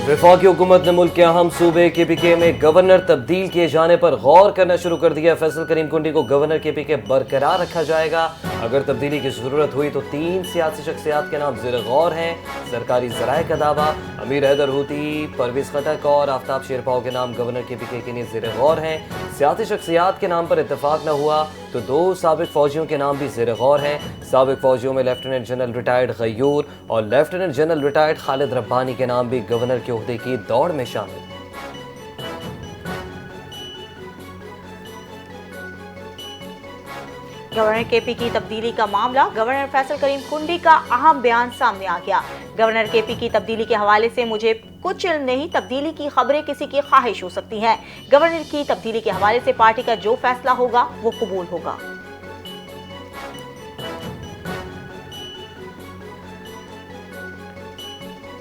वफाकी हुकूमत ने मुल्क के अहम सूबे KPK में गवर्नर तब्दील किए जाने पर गौर करना शुरू कर दिया। फैसल करीम कुंडी को गवर्नर KPK बरकरार रखा जाएगा। अगर तब्दीली की जरूरत हुई तो 3 सियासी शख्सियात के नाम ज़ेर गौर हैं। सरकारी ज़राए का दावा, अमीर हैदर हूती, परवेज खटक और आफ्ताब शेरपाव के नाम गवर्नर KPK के लिए ज़ेर गौर हैं। सियासी शख्सियात के नाम पर इत्तेफाक न हुआ तो 2 साबिक फौजियों के नाम भी ज़ेर गौर हैं। साबिक फौजियों में लेफ्टिनेंट जनरल रिटायर्ड गयूर और lieutenant general retired Khalid Rabbani के नाम भी गवर्नर के ओहदे की दौड़ में शामिल। गवर्नर KP की तब्दीली का मामला, गवर्नर फैसल करीम कुंडी का अहम बयान सामने आ गया। गवर्नर KP की तब्दीली के हवाले से मुझे कुछ इल्म नहीं, तब्दीली की खबरें किसी की ख्वाहिश हो सकती हैं। गवर्नर की तब्दीली के हवाले से पार्टी का जो फैसला होगा वो कबूल होगा।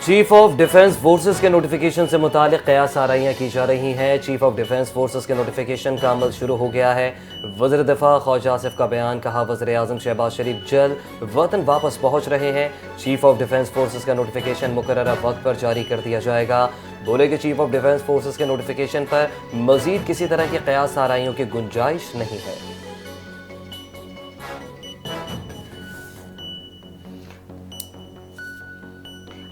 चीफ ऑफ डिफेंस फोर्सेस के नोटिफिकेशन से मुतालिक कयास आराइयाँ की जा रही हैं। चीफ ऑफ डिफेंस फोर्सेस के नोटिफिकेशन का अमल शुरू हो गया है। वज़ीर दिफा ख्वाजा आसिफ का बयान, कहा वज़ीर आज़म शहबाज शरीफ जल्द वतन वापस पहुँच रहे हैं। चीफ ऑफ डिफेंस फोर्सेस का नोटिफिकेशन मुकर्ररा वक्त पर जारी कर दिया जाएगा। बोले कि चीफ ऑफ डिफेंस फोर्सेस के नोटिफिकेशन पर मजीद किसी तरह की कयास आराइयों की गुंजाइश नहीं है।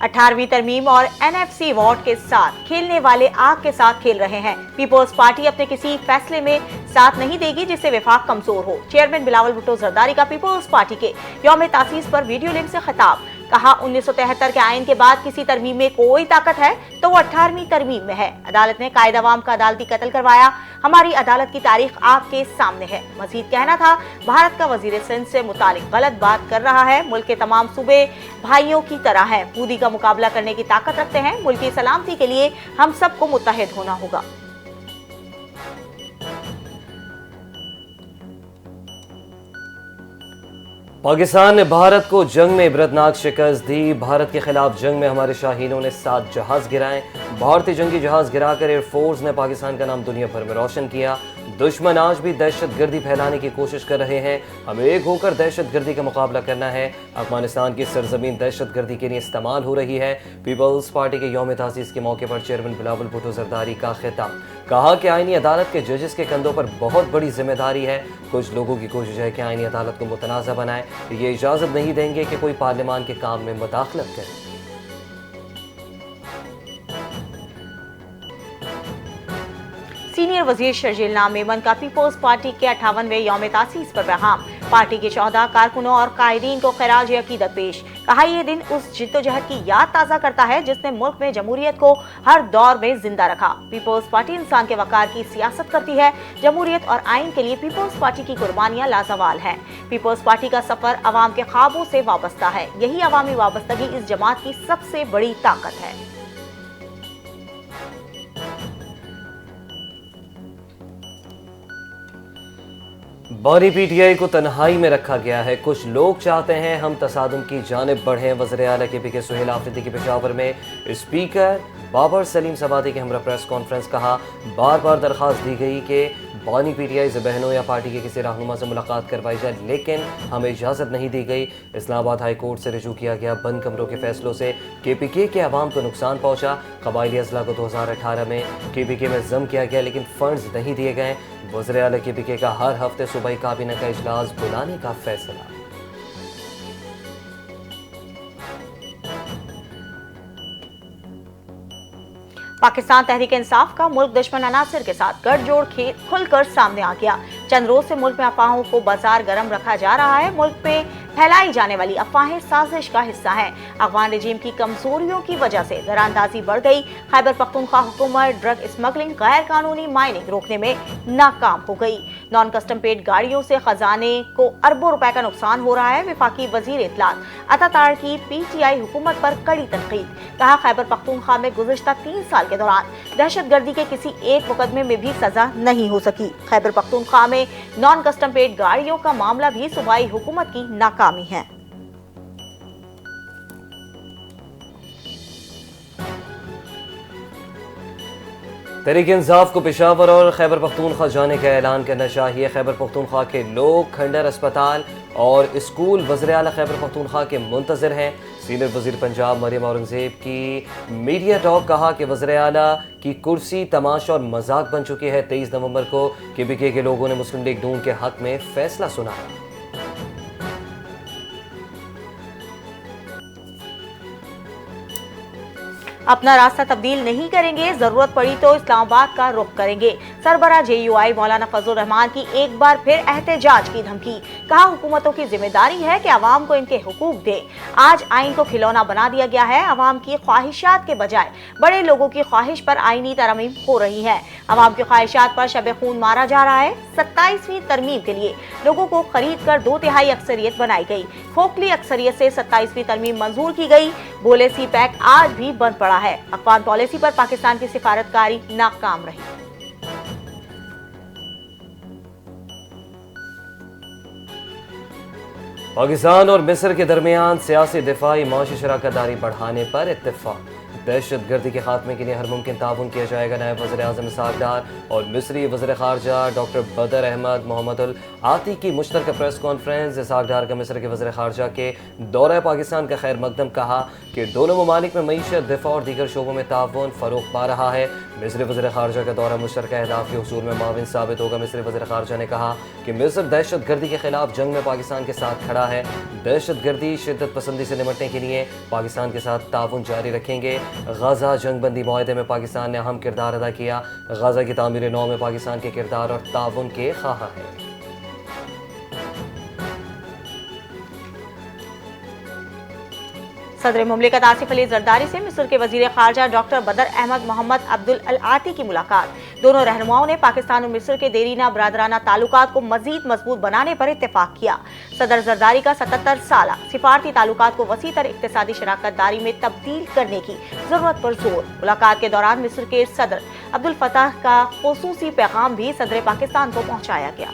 18वीं तरमीम और NFC अवार्ड के साथ खेलने वाले आग के साथ खेल रहे हैं। पीपल्स पार्टी अपने किसी फैसले में साथ नहीं देगी जिससे वफाक कमजोर हो। चेयरमैन बिलावल भुट्टो जरदारी का पीपल्स पार्टी के यौम तासीस पर वीडियो लिंक से खिताब, कहा 1973 के आइन के बाद किसी तरमीम में कोई ताकत है तो वो 18वीं तरमीम में है। अदालत ने कायद अवाम का अदालती कत्ल करवाया, हमारी अदालत की तारीख आपके सामने है। मजीद कहना था, भारत का वजीर सिंध से मुतालिक गलत बात कर रहा है। मुल्क के तमाम सूबे भाइयों की तरह हैं, मोदी का मुकाबला करने की ताकत रखते हैं। मुल्क की सलामती के लिए हम सबको मुत्तहिद होना होगा। पाकिस्तान ने भारत को जंग में इबरतनाक शिकस्त दी। भारत के खिलाफ जंग में हमारे शाहीनों ने 7 जहाज गिराए। भारतीय जंगी जहाज गिराकर एयरफोर्स ने पाकिस्तान का नाम दुनिया भर में रोशन किया। दुश्मन आज भी दहशतगर्दी फैलाने की कोशिश कर रहे हैं, हमें एक होकर दहशतगर्दी का मुकाबला करना है। अफगानिस्तान की सरजमीन दहशतगर्दी के लिए इस्तेमाल हो रही है। पीपल्स पार्टी के यौम तासीस के मौके पर चेयरमैन बिलावल भुट्टो जरदारी का खिताब, कहा कि आईनी अदालत के जजेस के कंधों पर बहुत बड़ी जिम्मेदारी है। कुछ लोगों की कोशिश है कि आईनी अदालत को मुतनाज़ा बनाए, ये इजाज़त नहीं देंगे कि कोई पार्लियामान के काम में मुदाखलत करे। सीनियर वजीर शर्जील नाम मेमन का पीपल्स पार्टी के 58वें यौम तासीस पर पैगाम, पार्टी के 14 कारकुनों और कायदीन को खिराज अकीदत पेश, कहा यह दिन उस जिद्दोजहद की याद ताज़ा करता है जिसने मुल्क में जमहूरियत को हर दौर में जिंदा रखा। पीपल्स पार्टी इंसान के वकार की सियासत करती है। जमहूरियत और आइन के लिए पीपल्स पार्टी की कुर्बानियां लाजवाल हैं। पीपल्स पार्टी का सफर अवाम के ख्वाबों से वाबस्ता है। यही अवामी वाबस्तगी इस जमात की सबसे बड़ी ताकत है। बानी PTI को तन्हाई में रखा गया है। कुछ लोग चाहते हैं हम तसादुम की जानिब बढ़ें। वज़ीर आला KPK सुहेल आफरीदी की पेशावर में स्पीकर बाबर सलीम सबाती के हमरा प्रेस कॉन्फ्रेंस, कहा बार बार दरख्वास्त दी गई कि बानी PTI बहनों या पार्टी के किसी रहनुमा से मुलाकात करवाई जाए, लेकिन हमें इजाज़त नहीं दी गई। इस्लामाबाद हाई कोर्ट से रुजू किया गया बंद कमरों के फैसलों से KPK के अवाम को नुकसान पहुँचा। कबायली अजला को 2018 में KPK में जम किया गया लेकिन फंड्स नहीं दिए गए। वज़ीर आला KPK का हर हफ्ते सूबाई काबीना का इजलास बुलाने का फैसला। पाकिस्तान तहरीक इंसाफ का मुल्क दुश्मन अनासिर के साथ गठजोड़ खुलकर सामने आ गया। चंद रोज से मुल्क में अफवाहों को बाजार गर्म रखा जा रहा है। मुल्क पे फैलाई जाने वाली अफवाहें साजिश का हिस्सा हैं। अफगान रजीम की कमजोरियों की वजह से दरानंदाजी बढ़ गई। खैबर पख्तूनख्वा हुकूमत ड्रग स्मगलिंग, गैर कानूनी माइनिंग रोकने में नाकाम हो गई। नॉन कस्टम पेड गाड़ियों से खजाने को अरबों रुपए का नुकसान हो रहा है। वफाकी वजीर इत्तलात अतातार की PTI हुकूमत पर कड़ी तनकीद, कहा खैबर पख्तूनख्वा में गुज़िश्ता 3 साल के दौरान दहशतगर्दी के किसी एक मुकदमे में भी सजा नहीं हो सकी। खैबर पख्तूनख्वा में नॉन कस्टम पेड गाड़ियों का मामला भी सूबाई हुकूमत की नाकामी है। तहरीक इंसाफ को पेशावर और खैबर पख्तूनख्वा जाने का ऐलान करना चाहिए। खैबर पख्तूनख्वा के लोग खंडर अस्पताल और स्कूल वज़ीर आला खैबर पख्तूनख्वा के मुंतज़िर हैं। सीनियर वज़ीर पंजाब मरियम औरंगज़ेब की मीडिया टॉक, कहा कि वज़ीर आला की कुर्सी तमाशा और मजाक बन चुकी है। 23 नवंबर को KPK के लोगों ने मुस्लिम लीग नून के हक में फैसला सुनाया। अपना रास्ता तब्दील नहीं करेंगे, जरूरत पड़ी तो इस्लामाबाद का रुख करेंगे। सरबरा JUI मौलाना फजल रहमान की एक बार फिर एहतजाज की धमकी। कहा, हुकूमतों की जिम्मेदारी है कि अवाम को इनके हुकूक दे। आज आइन को खिलौना बना दिया गया है। अवाम की ख्वाहिशात के बजाय बड़े लोगों की ख्वाहिश पर आईनी तरमीम हो रही है। अवाम की ख्वाहिशात पर शब खून मारा जा रहा है। 27वीं तरमीम के लिए लोगों को खरीद कर 2/3 अक्सरियत बनाई गई। खोखली अक्सरियत से 27वीं तरमीम मंजूर की गई। बोले CPAC आज भी बंद पड़ा है। अफगान पॉलिसी पर पाकिस्तान की सिफारतकारी नाकाम रही। पाकिस्तान और मिस्र के दरमियान सियासी, दिफाई, माशी शराकतदारी बढ़ाने पर इत्तेफाक। दहशत गर्दी के खात्मे के लिए हर मुमकिन ताउन किया जाएगा। नायब वज़ीर आज़म इसहाक डार और मिस्री वज़ीर ख़ारजा डॉक्टर बदर अहमद मोहम्मद आती की मुश्तरका प्रेस कॉन्फ्रेंस। इसहाक डार का मिस्र के वज़ीर ख़ारजा के दौरा पाकिस्तान का खैर मकदम। कहा कि दोनों ममालिक में मईशत, दिफा और दीगर शोबों में ताउन फ़रोग़ पा रहा है। मिस्री वज़ीर ख़ारजा का दौरा मुश्तरका अहदाफ़ के हुसूल में माविन साबित होगा। मिस्री वज़ीर ख़ारजा ने कहा कि मिस्र दहशत गर्दी के खिलाफ जंग में पाकिस्तान के साथ खड़ा है। दहशत गर्दी, शिद्दत पसंदी से निपटने के लिए पाकिस्तान के साथ ताउन जारी रखेंगे। गाज़ा जंगबंदी मुआहदे में पाकिस्तान ने अहम किरदार अदा किया। गाज़ा की तामीर नौ में पाकिस्तान के किरदार और ताउन के ख़्वाह है। सदर मुमलिकत आसिफ अली जरदारी से मिस्र के वजीर खारजा डॉक्टर बदर अहमद मोहम्मद अब्दुल अल आती की मुलाकात। दोनों रहनुमाओं ने पाकिस्तान और मिस्र के देरीना बरादराना ताल्लुकात को मजीद मजबूत बनाने पर इत्तेफाक किया। सदर जरदारी का 77 साला सिफारती ताल्लुकात को वसी तर इक्तिसादी शराकतदारी में तब्दील करने की जरूरत पर जोर। मुलाकात के दौरान मिस्र के सदर अब्दुल फताह का खुसूसी पैगाम भी सदर पाकिस्तान को पहुंचाया गया।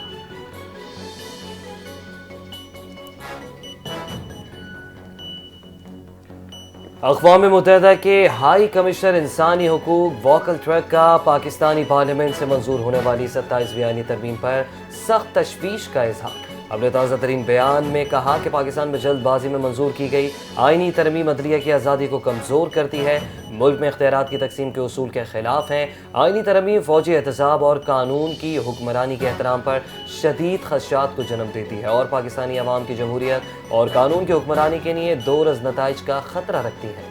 अक़वाम मुत्तहिदा के हाई कमिश्नर इंसानी हुकूक वॉकल ट्रक का पाकिस्तानी पार्लियामेंट से मंजूर होने वाली 27वीं आईनी तरमीम पर सख्त तशवीश का इजहार। अपने ताज़ा तरीन बयान में कहा कि पाकिस्तान में जल्दबाजी में मंजूर की गई आईनी तरमीम अदलिया की आज़ादी को कमज़ोर करती है, मुल्क में इख्तियारात की तकसीम के उसूल के खिलाफ हैं। आईनी तरमीम फ़ौजी एहतसाब और कानून की हुक्मरानी के एहतराम पर शदीद खदशात को जन्म देती है और पाकिस्तानी अवाम की जमहूरियत और कानून की हुक्मरानी के लिए दो रज़ नताइज का ख़तरा रखती है।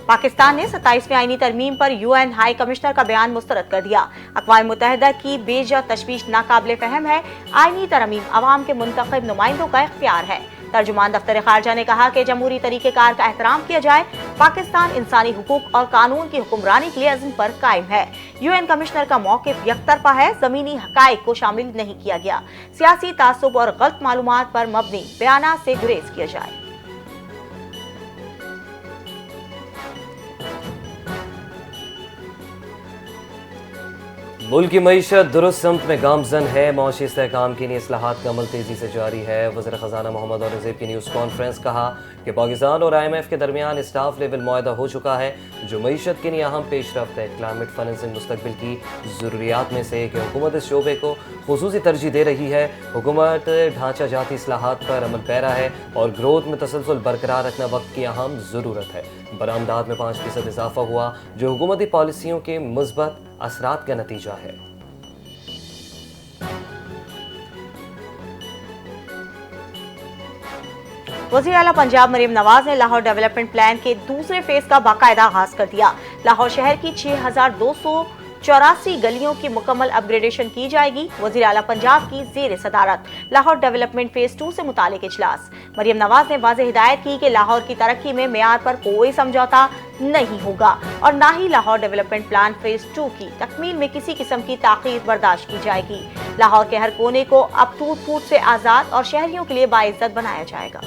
पाकिस्तान ने 27वीं आईनी तरमीम पर UN हाई कमिश्नर का बयान मुस्तरद कर दिया। अक़वाम मुत्तहिदा की बेजा तशवीश नाकाबिले फहम है। आईनी तरमीम अवाम के मुंतखब नुमाइंदों का इख्तियार है। तर्जुमान दफ्तर खारजा ने कहा कि जमहूरी तरीक़ेकार का एहतराम किया जाए। पाकिस्तान इंसानी हुकूक और कानून की हुक्मरानी के लिए अज़्म पर कायम है। UN कमिश्नर का मौक़िफ़ यकतरफा है। ज़मीनी हक़ाइक़ को शामिल नहीं किया गया। सियासी तासुब और गलत मालूमात पर मबनी बयानात से गुरेज किया जाए। मुल्क की मईशत दुरुस्त समत में गामजन है। मौशी इस्तेहकाम के लिए इस्लाहात का अमल तेज़ी से जारी है। वज़ीर ख़ज़ाना मोहम्मद औरंगज़ेब की न्यूज़ कॉन्फ्रेंस। कहा कि पाकिस्तान और IMF के दरमियान स्टाफ लेवल मुआहदा हो चुका है जो मईशत के लिए अहम पेशरफ्त है। क्लाइमेट फाइनेंसिंग मुस्तक़बिल की ज़रूरियात में से कि हुकूमत इस शोबे को खुसूसी तरजीह दे रही है। हुकूमत ढांचा जाती इस्लाहात पर अमल पैरा है और ग्रोथ में तसलसल बरकरार रखना वक्त की अहम ज़रूरत है। बरामदात में 5% इजाफा हुआ जो हुकूमती पॉलिसियों के मुस्बत असरात का नतीजा है। वज़ीर आला पंजाब मरियम नवाज ने लाहौर डेवलपमेंट प्लान के दूसरे फेज का बाकायदा आगाज कर दिया। लाहौर शहर की 6284 गलियों की मुकम्मल अपग्रेडेशन की जाएगी। वज़ीर आला पंजाब की ज़ेर सदारत लाहौर डेवलपमेंट फेज 2 से मुतालिक इजलास। मरियम नवाज ने वाज़ेह हिदायत की कि लाहौर की तरक्की में मेयार पर कोई समझौता नहीं होगा और ना ही लाहौर डेवलपमेंट प्लान फेज 2 की तकमील में किसी किस्म की ताख़ीर बर्दाश्त की जाएगी। लाहौर के हर कोने को अब टूट फूट से आज़ाद और शहरियों के लिए बाइज्जत बनाया जाएगा।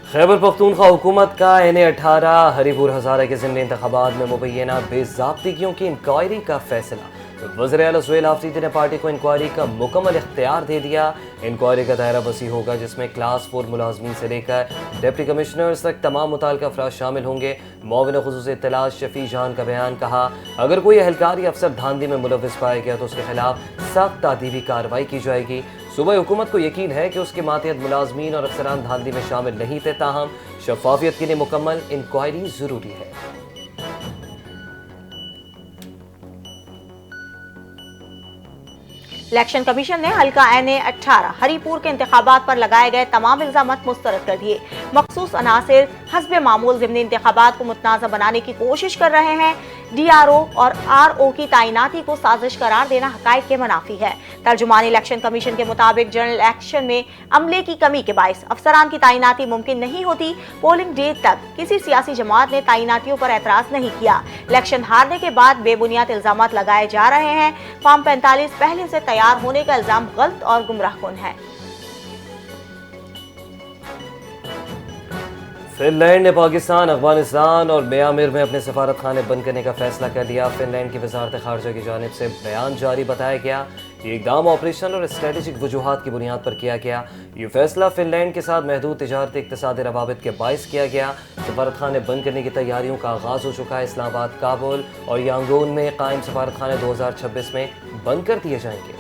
खैबर पख्तूनख्वा हुकूमत का NA-18 हरीपुर हज़ारा के ज़िमनी इंतख़ाबात में मुबैना बेज़ाब्तिगियों की इंक्वायरी का फैसला। वज़ीर-ए-आला सुहेल आफरीदी ने पार्टी को इंक्वायरी का मुकम्मल इख्तियार दे दिया। इंक्वायरी का दायरा वसी होगा, जिसमें क्लास 4 मुलाजमीन से लेकर डिप्टी कमिश्नर्स तक तमाम मुताल्लिका अफराद शामिल होंगे। मुआविन खुसूसी इत्तलात शफी जहान का बयान, कहा अगर कोई एहलकार या अफसर धांधली में मुलव्विस पाया गया तो उसके खिलाफ सख्त तादीबी कार्रवाई की जाएगी। सूबाई हुकूमत को यकीन है कि उसके मातहत मुलाजमीन और अफसरान धांधली में शामिल नहीं थे, ताहम शफाफियत के लिए मुकम्मल इंक्वायरी ज़रूरी है। इलेक्शन कमीशन ने हल्का NA 18 हरीपुर के इंतखाबात पर लगाए गए तमाम इल्जामात मुस्तरद कर दिए। मखसूस अनासिर हस्बे मामूल ज़िमनी इंतखाबात को मुतनाज़ा बनाने की कोशिश कर रहे हैं। DRO और RO की तैनाती को साजिश करार देना हकायक के मुनाफी है। तर्जुमान इलेक्शन कमीशन के मुताबिक जनरल इलेक्शन में अमले की कमी के बायस अफसरान की तैनाती मुमकिन नहीं होती। पोलिंग डे तक किसी सियासी जमात ने तैनातियों पर एतराज नहीं किया। इलेक्शन हारने के बाद बेबुनियाद इल्जामात लगाए जा रहे हैं। फॉर्म 45 पहले से तैयार होने का इल्जाम गलत और गुमराहकुन है। फिनलैंड ने पाकिस्तान, अफगानिस्तान और म्यांमार में अपने सफारत खाने बंद करने का फैसला कर लिया। फिनलैंड की वजारत खारजा की जानिब से बयान जारी बताया गया। ये इकदाम ऑपरेशन और स्ट्रेटेजिक वजूहात की बुनियाद पर किया गया। ये फैसला फिनलैंड के साथ महदूद तिजारती इक़्तिसादी रवाबित के बाइस किया गया। सफारत खाने बंद करने की तैयारियों का आगाज़ हो चुका है। इस्लामाबाद, काबुल और यांगून में कायम सफारत खाने 2026 में बंद कर दिए जाएंगे।